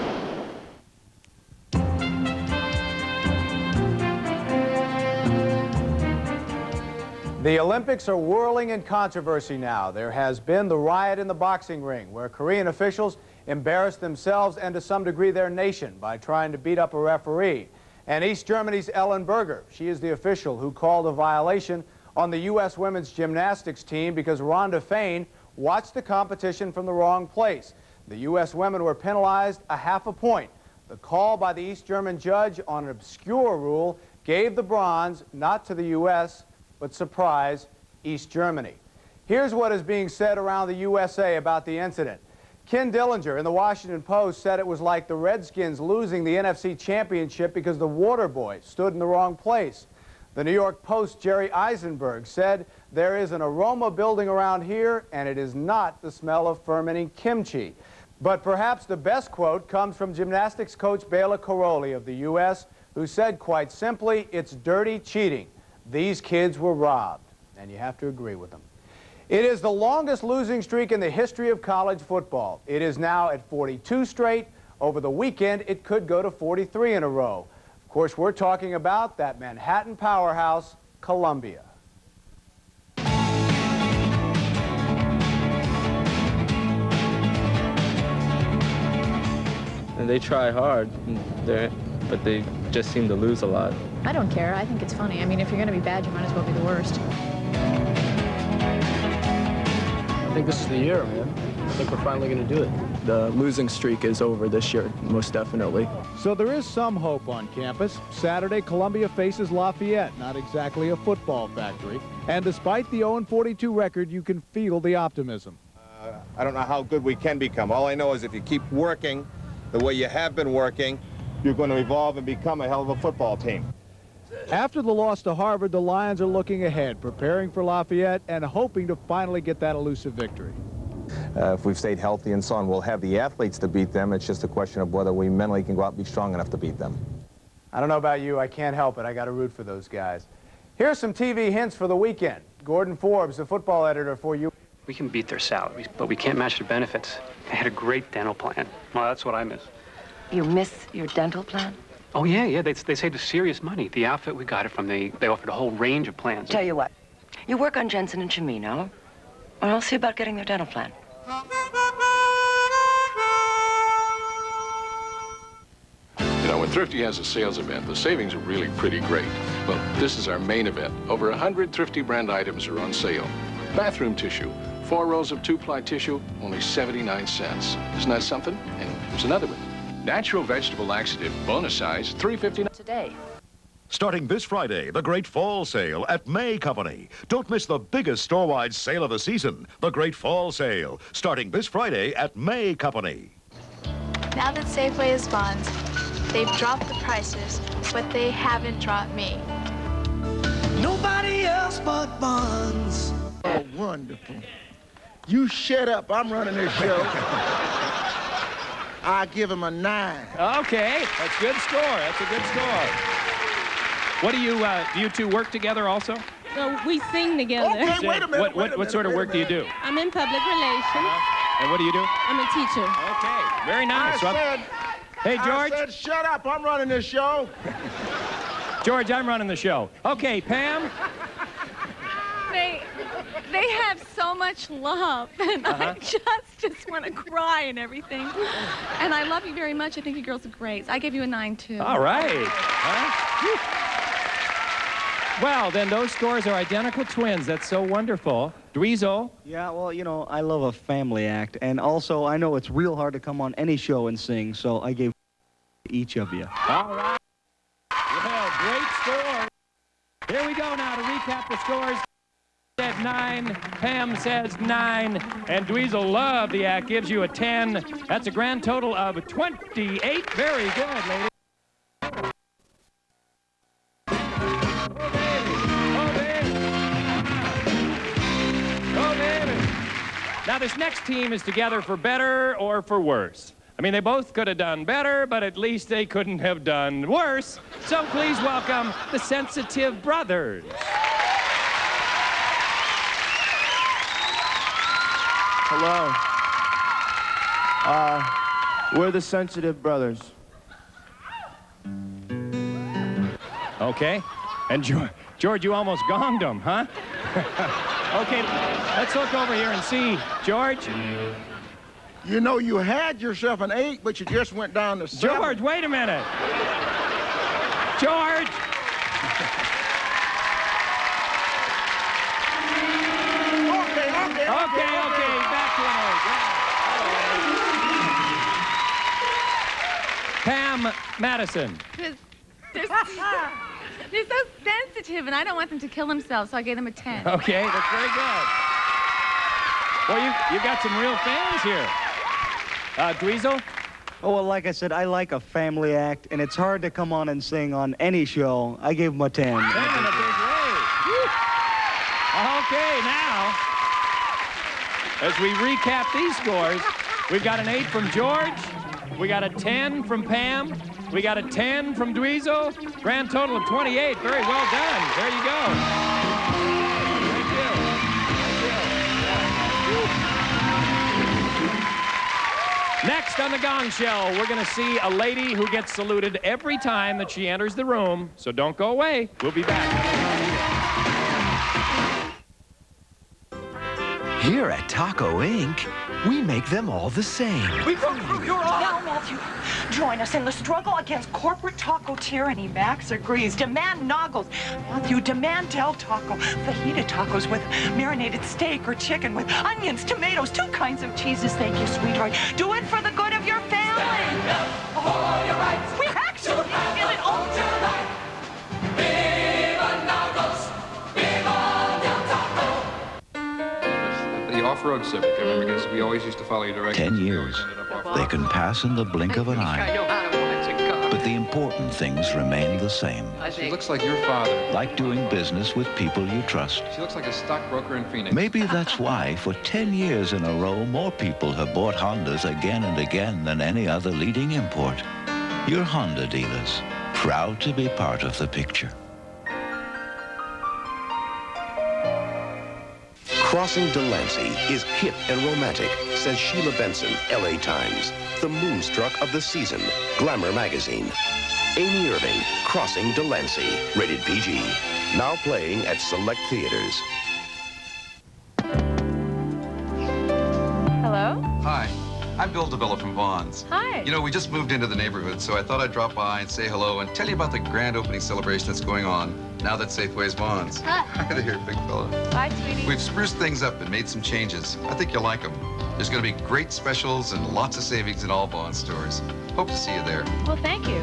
Speaker 18: The Olympics are whirling in controversy now. There has been the riot in the boxing ring, where Korean officials embarrassed themselves and to some degree their nation by trying to beat up a referee. And East Germany's Ellen Berger, she is the official who called a violation on the U.S. women's gymnastics team because Rhonda Fain watched the competition from the wrong place. The U.S. women were penalized a ½ point. The call by the East German judge on an obscure rule gave the bronze not to the U.S., but surprise, East Germany. Here's what is being said around the USA about the incident. Ken Dillinger in the Washington Post said it was like the Redskins losing the NFC Championship because the water boy stood in the wrong place. The New York Post's Jerry Eisenberg said there is an aroma building around here, and it is not the smell of fermenting kimchi. But perhaps the best quote comes from gymnastics coach Bela Karolyi of the U.S., who said quite simply, it's dirty cheating. These kids were robbed, and you have to agree with them. It is the longest losing streak in the history of college football. It is now at 42 straight. Over the weekend, it could go to 43 in a row. Of course, we're talking about that Manhattan powerhouse, Columbia.
Speaker 8: And they try hard, but they just seem to lose a lot.
Speaker 19: I don't care. I think it's funny. I mean, if you're going to be bad, you might as well be the worst.
Speaker 20: I think this is the year, man. I think we're finally going to do it. The losing streak is over this year, most definitely.
Speaker 18: So there is some hope on campus. Saturday, Columbia faces Lafayette, not exactly a football factory. And despite the 0-42 record, you can feel the optimism.
Speaker 21: I don't know how good we can become. All I know is if you keep working the way you have been working, you're going to evolve and become a hell of a football team.
Speaker 18: After the loss to Harvard, the Lions are looking ahead, preparing for Lafayette and hoping to finally get that elusive victory.
Speaker 22: If we've stayed healthy and so on, we'll have the athletes to beat them. It's just a question of whether we mentally can go out and be strong enough to beat them.
Speaker 18: I don't know about you. I can't help it. I got to root for those guys. Here's some TV hints for the weekend. Gordon Forbes, the football editor for you.
Speaker 23: We can beat their salaries, but we can't match their benefits. They had a great dental plan. Well, that's what I miss.
Speaker 15: You miss your dental plan?
Speaker 23: Oh, yeah. They saved us serious money. The outfit we got it from, they offered a whole range of plans.
Speaker 15: Tell you what, you work on Jensen and Chimino, or I'll see about getting their dental plan.
Speaker 24: You know, when Thrifty has a sales event, the savings are really pretty great. Well, this is our main event. Over 100 Thrifty brand items are on sale. Bathroom tissue, 4 rolls of 2-ply tissue, only 79 cents. Isn't that something? And here's another one. Natural vegetable laxative, bonus size, $3.59
Speaker 15: today.
Speaker 25: Starting this Friday, the Great Fall Sale at May Company. Don't miss the biggest store-wide sale of the season, the Great Fall Sale, starting this Friday at May Company.
Speaker 26: Now that Safeway is Bonds, they've dropped the prices, but they haven't dropped me.
Speaker 27: Nobody else but Bonds. Oh, wonderful. You shut up. I'm running this show. I give him a 9.
Speaker 28: Okay, that's a good score. That's a good score. What do you two work together also?
Speaker 29: No, we sing together.
Speaker 27: Okay, wait a minute.
Speaker 28: What sort of work do you do?
Speaker 29: I'm in public relations.
Speaker 28: And what do you do?
Speaker 29: I'm a teacher.
Speaker 28: Okay, very nice. Hey, George.
Speaker 27: I said, shut up. I'm running this show.
Speaker 28: George, I'm running the show. Okay, Pam.
Speaker 30: They have so much love, and I just want to cry and everything. And I love you very much. I think you girls are great. I give you a 9, too.
Speaker 28: All right. Well, then those scores are identical twins. That's so wonderful. Dweezil.
Speaker 31: Yeah, well, you know, I love a family act. And also, I know it's real hard to come on any show and sing, so I gave each of you.
Speaker 28: All right. Well, great score. Here we go now to recap the scores. Said 9, Pam says 9, and Dweezil Love the act gives you a 10. That's a grand total of 28. Very good, ladies. Now, this next team is together for better or for worse. I mean, they both could have done better, but at least they couldn't have done worse. So please welcome the Sensitive Brothers.
Speaker 31: Hello. We're the Sensitive Brothers.
Speaker 28: Okay. And George, you almost gonged them, huh? Okay, let's look over here and see. George?
Speaker 27: You know, you had yourself an 8, but you just went down to 7.
Speaker 28: George, wait a minute. George! Okay, back to an 8. Pam Madison.
Speaker 30: They're so sensitive, and I don't want them to kill themselves, so I gave them a 10.
Speaker 28: Okay, that's very good. Well, you got some real fans here. Dweezil?
Speaker 31: Oh, well, like I said, I like a family act, and it's hard to come on and sing on any show. I gave them a 10. 10 in a big
Speaker 28: way. Okay, now, as we recap these scores, we've got an 8 from George, we got a 10 from Pam, we got a 10 from Dweezil, grand total of 28. Very well done. There you go. Thank you. Next on the Gong Show, we're going to see a lady who gets saluted every time that she enters the room. So don't go away. We'll be back.
Speaker 1: Here at Taco Inc., we make them all the same.
Speaker 2: Now, Matthew, join us in the struggle against corporate taco tyranny. Max agrees. Demand noggles. Matthew, demand Del Taco. Fajita tacos with marinated steak or chicken with onions, tomatoes, 2 kinds of cheeses. Thank you, sweetheart. Do it for the good of your family. Stand up for your rights. We actually feel it all tonight. Viva noggles. Viva Del Taco.
Speaker 3: The off-road Civic, I remember, because we always used to follow your directions.
Speaker 4: 10 years. They can pass in the blink of an eye. But the important things remain the same.
Speaker 3: She looks like your father.
Speaker 4: Like doing business with people you trust.
Speaker 3: She looks like a stockbroker in Phoenix.
Speaker 4: Maybe that's why, for 10 years in a row, more people have bought Hondas again and again than any other leading import. Your Honda dealers, proud to be part of the picture.
Speaker 5: Crossing Delancey is hip and romantic, says Sheila Benson, LA Times. The moonstruck of the season, Glamour magazine. Amy Irving, Crossing Delancey, rated PG. Now playing at select theaters.
Speaker 6: Hello?
Speaker 7: Hi, I'm Bill DeVilla from Vaughn's.
Speaker 6: Hi.
Speaker 7: You know, we just moved into the neighborhood, so I thought I'd drop by and say hello and tell you about the grand opening celebration that's going on now that Safeway's Vaughn's. Hi there, big fella.
Speaker 6: Bye, sweetie.
Speaker 7: We've spruced things up and made some changes. I think you'll like them. There's going to be great specials and lots of savings in all Vaughn's stores. Hope to see you there.
Speaker 6: Well, thank you.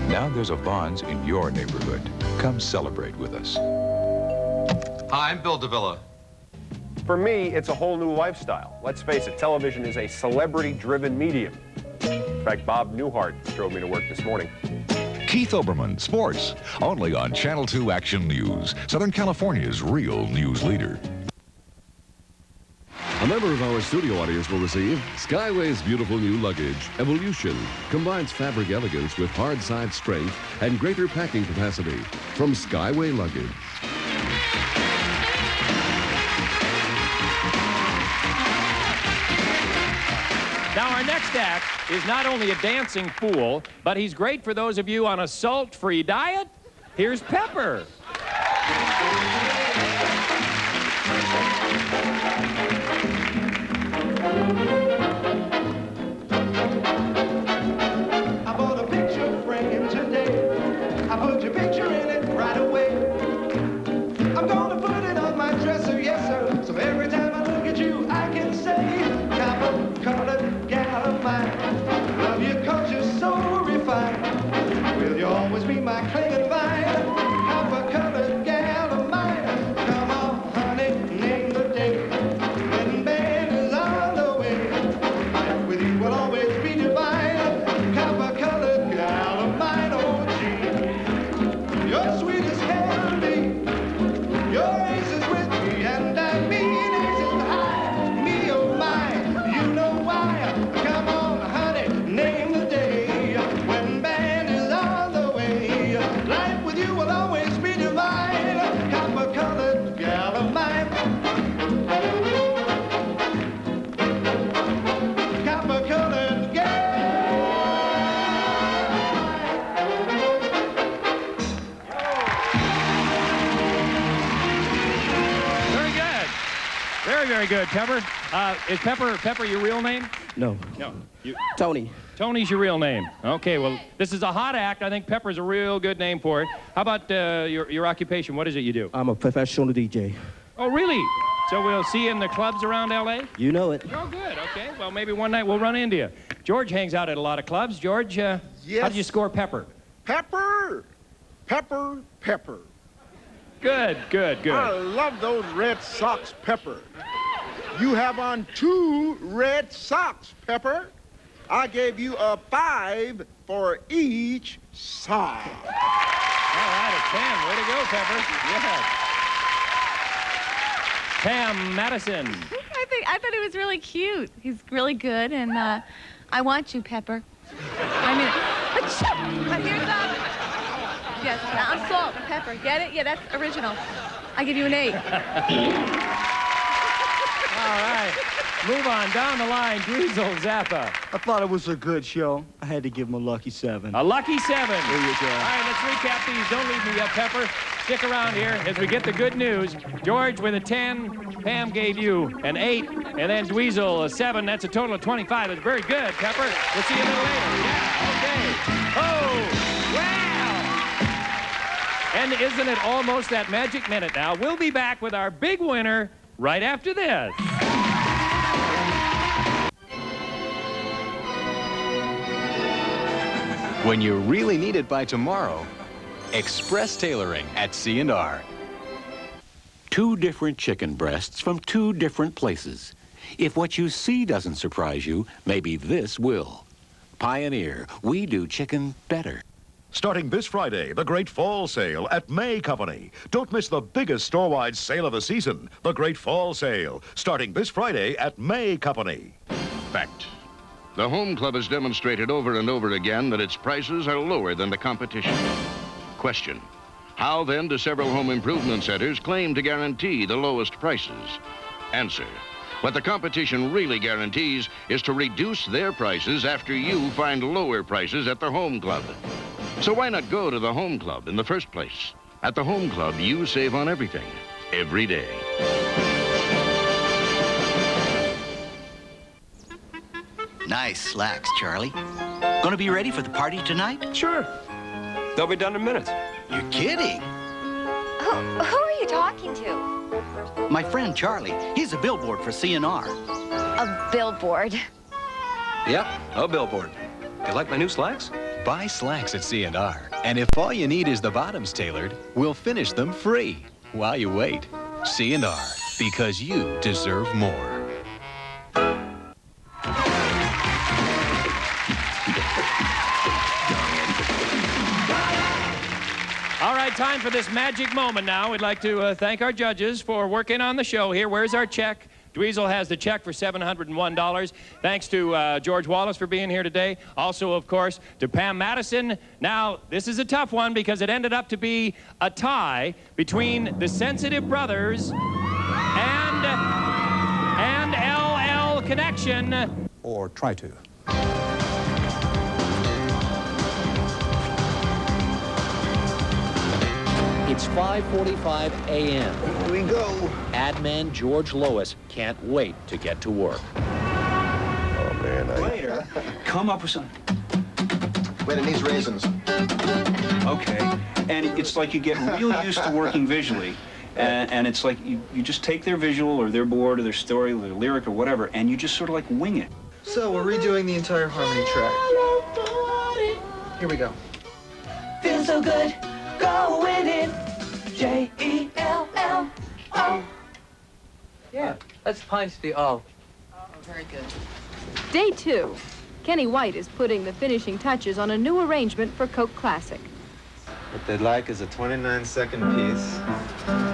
Speaker 9: Now there's a Vaughn's in your neighborhood. Come celebrate with us.
Speaker 7: Hi, I'm Bill DeVilla.
Speaker 10: For me, it's a whole new lifestyle. Let's face it, television is a celebrity-driven medium. In fact, Bob Newhart drove me to work this morning.
Speaker 25: Keith Olbermann, Sports, only on Channel 2 Action News, Southern California's real news leader.
Speaker 11: A member of our studio audience will receive Skyway's beautiful new luggage, Evolution. Combines fabric elegance with hard side strength and greater packing capacity from Skyway Luggage.
Speaker 28: Now, our next act is not only a dancing fool, but he's great for those of you on a salt-free diet. Here's Pepper.
Speaker 27: I bought a picture frame today. I put your picture in it right away. I'm gonna put it on my dresser, yes sir. So every time I look at you, I can say, copper-colored gal of mine. Love you 'cause you're so refined. Will you always be my clinging vine? Copper-colored gal of mine. Come on, honey, name the day. Wedding band is on the way. Life with you will always be divine. Copper-colored gal of mine, oh gee. You're sweet as candy. Your ace is with me, and I mean aces high. Me, oh my, you know why. Come on, honey, name the day. When band is on the way. Life with you will always be divine. Copper-colored gal of mine. Copper-colored gal.
Speaker 28: Very good. Very, very good, Pepper. Is Pepper your real name?
Speaker 31: No.
Speaker 28: No.
Speaker 31: Tony.
Speaker 28: Tony's your real name. Okay, well, this is a hot act. I think Pepper's a real good name for it. How about your occupation? What is it you do?
Speaker 31: I'm a professional DJ.
Speaker 28: Oh, really? So we'll see you in the clubs around L.A.?
Speaker 31: You know it.
Speaker 28: Oh, good. Okay. Well, maybe one night we'll run into you. George hangs out at a lot of clubs. George, how did you score Pepper?
Speaker 27: Pepper, pepper, pepper.
Speaker 28: Good, good, good.
Speaker 27: I love those Red Sox, Pepper. You have on 2 red socks, Pepper. I gave you a 5 for each sock.
Speaker 28: All right, a 10. Way to go, Pepper. Yeah. Pam Madison.
Speaker 30: I thought he was really cute. He's really good, and I want you, Pepper. I mean, here's yes, not salt, pepper. Get it? Yeah, that's original. I give you an 8.
Speaker 28: All right. Move on. Down the line, Dweezil Zappa.
Speaker 31: I thought it was a good show. I had to give him a lucky 7.
Speaker 28: A lucky 7.
Speaker 31: There you go.
Speaker 28: All right, let's recap these. Don't leave me yet, Pepper. Stick around here as we get the good news. George with a 10. Pam gave you an 8. And then Dweezil a 7. That's a total of 25. That's very good, Pepper. We'll see you a little later. Yeah, okay. Oh, wow. And isn't it almost that magic minute now? We'll be back with our big winner right after this.
Speaker 6: When you really need it by tomorrow, Express Tailoring at C&R. 2 different chicken breasts from 2 different places. If what you see doesn't surprise you, maybe this will. Pioneer, we do chicken better.
Speaker 25: Starting this Friday, the Great Fall Sale at May Company. Don't miss the biggest store-wide sale of the season, the Great Fall Sale, starting this Friday at May Company.
Speaker 8: Fact. The Home Club has demonstrated over and over again that its prices are lower than the competition. Question. How then do several home improvement centers claim to guarantee the lowest prices? Answer. What the competition really guarantees is to reduce their prices after you find lower prices at the Home Club. So why not go to the Home Club in the first place? At the Home Club, you save on everything, every day.
Speaker 12: Nice slacks, Charlie. Gonna be ready for the party tonight?
Speaker 3: Sure. They'll be done in minutes.
Speaker 12: You're kidding.
Speaker 13: Who are you talking to?
Speaker 12: My friend Charlie, he's a billboard for C&R.
Speaker 13: A billboard.
Speaker 3: Yep, a billboard. You like my new slacks?
Speaker 6: Buy slacks at C&R, and if all you need is the bottoms tailored, we'll finish them free while you wait. C&R, because you deserve more.
Speaker 28: All right, time for this magic moment now. We'd like to thank our judges for working on the show here. Where's our check? Dweezil has the check for $701. Thanks to George Wallace for being here today. Also, of course, to Pam Madison. Now, this is a tough one because it ended up to be a tie between the Sensitive Brothers and LL Connection.
Speaker 14: Or try to.
Speaker 16: It's 5:45 a.m.
Speaker 14: Here we go.
Speaker 16: Ad man George Lois can't wait to get to work.
Speaker 14: Oh, man.
Speaker 31: Waiter, come up with some.
Speaker 14: Wait, it needs raisins.
Speaker 31: Okay. And it's like you get real used to working visually. And it's like you just take their visual or their board or their story or their lyric or whatever, and you just sort of like wing it.
Speaker 14: So we're redoing the entire harmony track. Here we go.
Speaker 2: Feels so good, go with it. Jell-O.
Speaker 17: Yeah, that's punch the O.
Speaker 30: Oh, very good. Day 2. Kenny White is putting the finishing touches on a new arrangement for Coke Classic.
Speaker 19: What they'd like is a 29-second piece.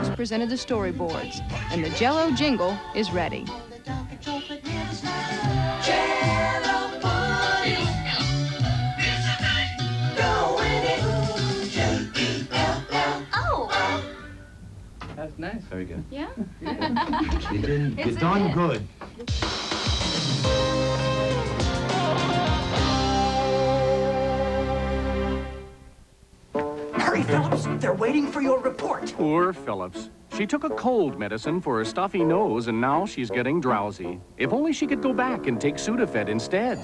Speaker 30: He's presented the storyboards, and the Jell-O jingle is ready.
Speaker 17: That's nice.
Speaker 31: Very good.
Speaker 30: Yeah?
Speaker 14: You're done good.
Speaker 2: Hurry, Phillips. They're waiting for your report.
Speaker 23: Poor Phillips. She took a cold medicine for a stuffy nose, and now she's getting drowsy. If only she could go back and take Sudafed instead.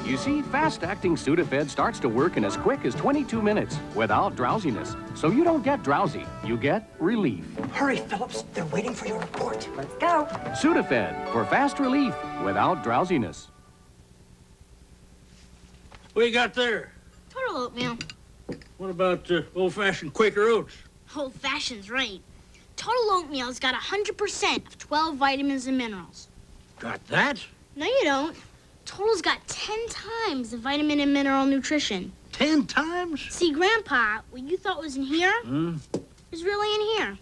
Speaker 23: You see, fast-acting Sudafed starts to work in as quick as 22 minutes without drowsiness. So you don't get drowsy, you get relief.
Speaker 2: Hurry, Phillips. They're waiting for your report.
Speaker 30: Let's go.
Speaker 23: Sudafed for fast relief without drowsiness.
Speaker 20: What you got there?
Speaker 21: Total oatmeal.
Speaker 20: What about old-fashioned Quaker Oats?
Speaker 21: Old-fashioned's right. Total oatmeal's got 100% of 12 vitamins and minerals.
Speaker 20: Got that?
Speaker 21: No, you don't. Total's got 10 times the vitamin and mineral nutrition.
Speaker 20: 10 times?
Speaker 21: See, Grandpa, what you thought was in here is really in here.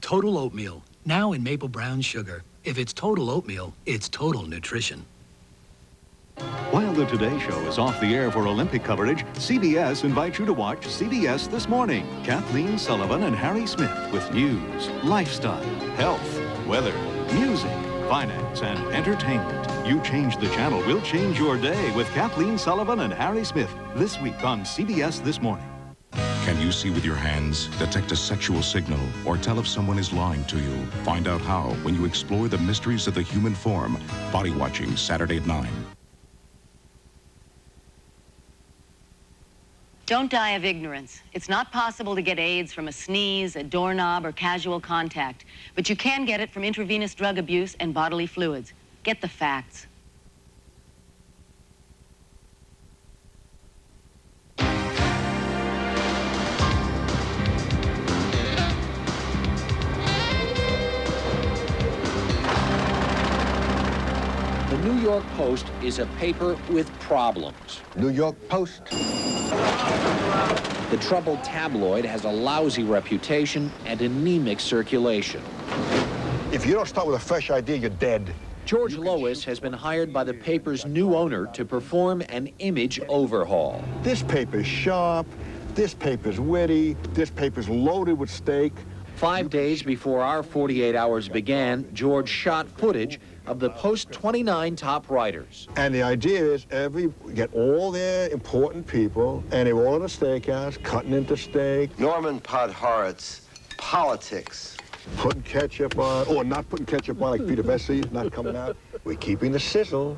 Speaker 22: Total oatmeal, now in maple brown sugar. If it's total oatmeal, it's total nutrition.
Speaker 1: While the Today Show is off the air for Olympic coverage, CBS invites you to watch CBS This Morning. Kathleen Sullivan and Harry Smith with news, lifestyle, health, weather, music, finance, and entertainment. You change the channel, we'll change your day with Kathleen Sullivan and Harry Smith this week on CBS This Morning.
Speaker 4: Can you see with your hands, detect a sexual signal, or tell if someone is lying to you? Find out how when you explore the mysteries of the human form. Body Watching, Saturday at 9.
Speaker 5: Don't die of ignorance. It's not possible to get AIDS from a sneeze, a doorknob, or casual contact. But you can get it from intravenous drug abuse and bodily fluids. Get the facts.
Speaker 16: The New York Post is a paper with problems.
Speaker 7: New York Post.
Speaker 16: The troubled tabloid has a lousy reputation and anemic circulation.
Speaker 7: If you don't start with a fresh idea, you're dead.
Speaker 16: George Lois has been hired by the paper's new owner to perform an image overhaul.
Speaker 7: This paper's sharp, this paper's witty, this paper's loaded with steak.
Speaker 16: 5 days before our 48 hours began, George shot footage of the Post 29 top writers.
Speaker 7: And the idea is get all their important people, and they're all in a steakhouse, cutting into steak.
Speaker 19: Norman Podhoretz, politics.
Speaker 7: Putting ketchup on, or not putting ketchup on like Peter Bessie, not coming out. We're keeping the sizzle,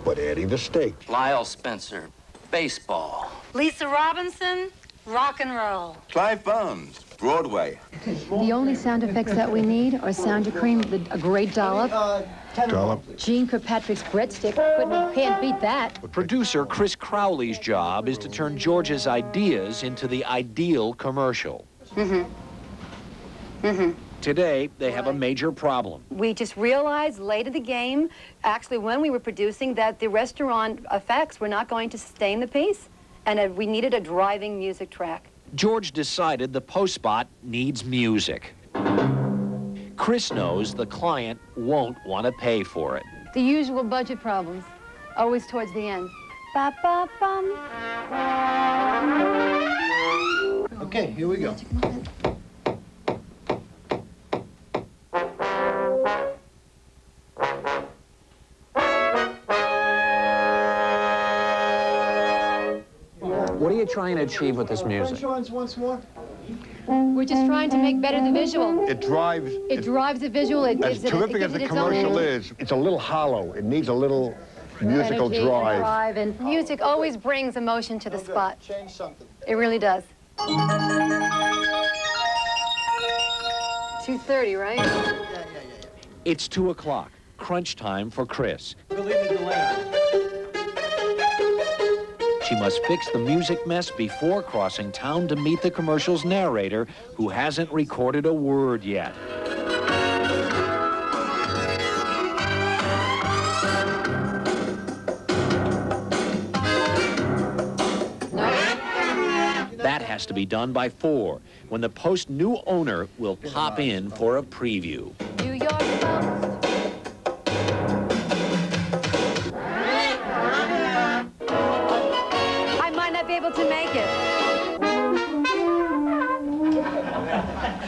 Speaker 7: but adding the steak.
Speaker 17: Lyle Spencer, baseball.
Speaker 9: Lisa Robinson, rock and roll.
Speaker 19: Clive Bones, Broadway.
Speaker 10: The only sound effects that we need are Sound Cream, a great dollop. Gene Kirkpatrick's breadstick. Can't beat that.
Speaker 16: Producer Chris Crowley's job is to turn George's ideas into the ideal commercial. Today, they have a major problem.
Speaker 10: We just realized late in the game, actually when we were producing, that the restaurant effects were not going to sustain the piece, and we needed a driving music track.
Speaker 16: George decided the post spot needs music. Chris knows the client won't want to pay for it.
Speaker 10: The usual budget problems, always towards the end. Ba-ba-bum.
Speaker 14: Okay, here we go.
Speaker 16: What are you trying to achieve with this music?
Speaker 14: Once more.
Speaker 10: We're just trying to make better the visual.
Speaker 7: It drives.
Speaker 10: It drives the visual. It
Speaker 7: As
Speaker 10: gives it.
Speaker 7: terrific as the commercial is, it's a little hollow. It needs a little musical
Speaker 10: energy,
Speaker 7: drive.
Speaker 10: And music always brings emotion to the spot.
Speaker 14: Change something.
Speaker 10: It really does. 2:30, right?
Speaker 14: Yeah.
Speaker 16: It's 2 o'clock, crunch time for Chris. She must fix the music mess before crossing town to meet the commercial's narrator, who hasn't recorded a word yet. That has to be done by 4, when the Post new owner will pop in for a preview.
Speaker 10: New York Post. I might not be able to make it.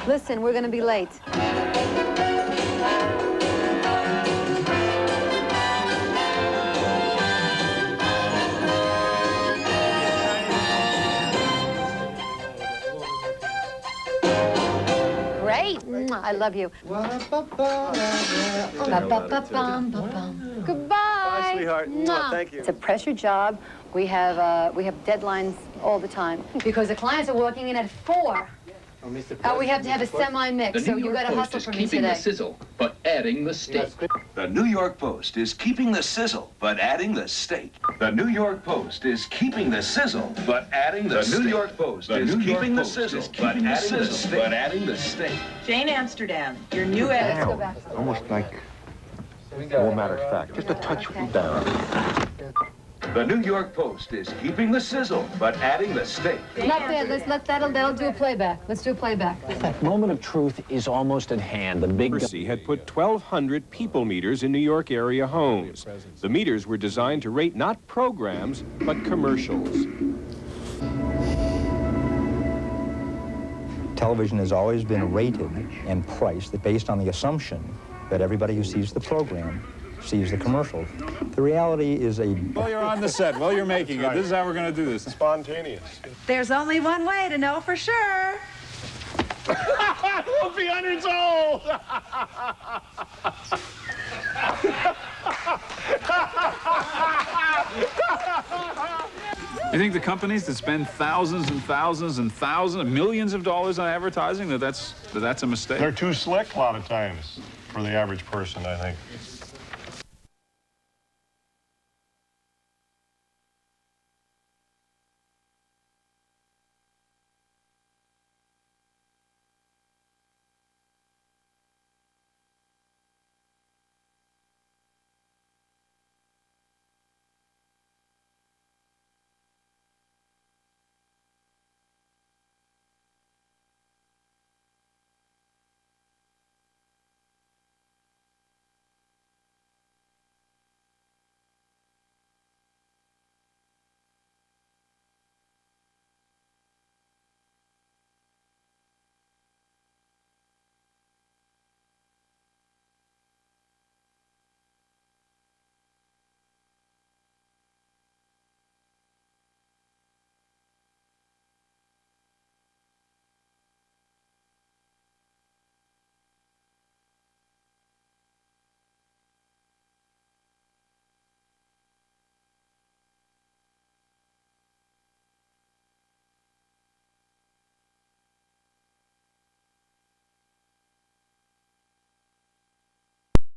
Speaker 10: Listen, we're going to be late. Great. I love you. Goodbye.
Speaker 19: Bye, sweetheart. Thank you.
Speaker 10: It's a pressure job. We have deadlines all the time because the clients are walking in at 4. We have to have a semi-mix, so you got to hustle for me today.
Speaker 23: The sizzle, but adding the steak.
Speaker 15: The New York Post is keeping the sizzle, but adding the steak. The New York Post is keeping the sizzle, but adding the steak. The New York Post is keeping the sizzle, but adding the steak.
Speaker 2: Jane Amsterdam, your new editor.
Speaker 7: Almost like more matter of fact. Just a touch down.
Speaker 15: The New York Post is keeping the sizzle, but adding the steak.
Speaker 10: Not bad. That'll do a playback. Let's do a playback.
Speaker 16: That moment of truth is almost at hand. The big
Speaker 3: Mercy had put 1,200 people meters in New York area homes. The meters were designed to rate not programs, but commercials.
Speaker 8: Television has always been rated and priced based on the assumption that everybody who sees the program sees the commercials. The reality is
Speaker 11: While you're on the set, while you're making it, this is how we're going to do this.
Speaker 12: Spontaneous.
Speaker 2: There's only one way to know for sure.
Speaker 12: Won't be hundreds old.
Speaker 11: You think the companies that spend thousands and thousands and thousands, millions of dollars on advertising, that's a mistake?
Speaker 12: They're too slick a lot of times for the average person, I think.